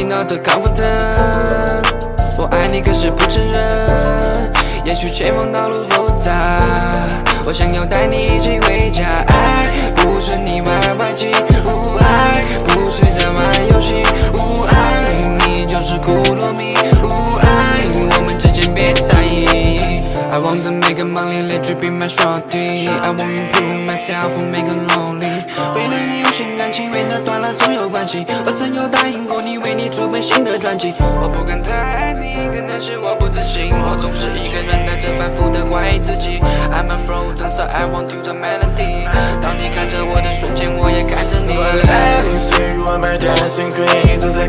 me not confident， 我爱你可是不承认，也许前方道路复杂，我想要带你一起回家。爱不是你玩外机，爱不是在玩游戏，爱你就是Kuromi，爱我们之间别在意。I want to make money, let you be my shorty. I won't improve myself, make it lonely. 为了你用心感情，为了断了所有关系，我曾有答应过你，为你出本新的专辑。我不敢太爱你，可能是我不自信，我总是一个人带着反复的怀疑自己。I'm a frozen, so I want you the melody. 当你看着我的瞬间，我也看着你。我爱你是我买dancing queen，一直在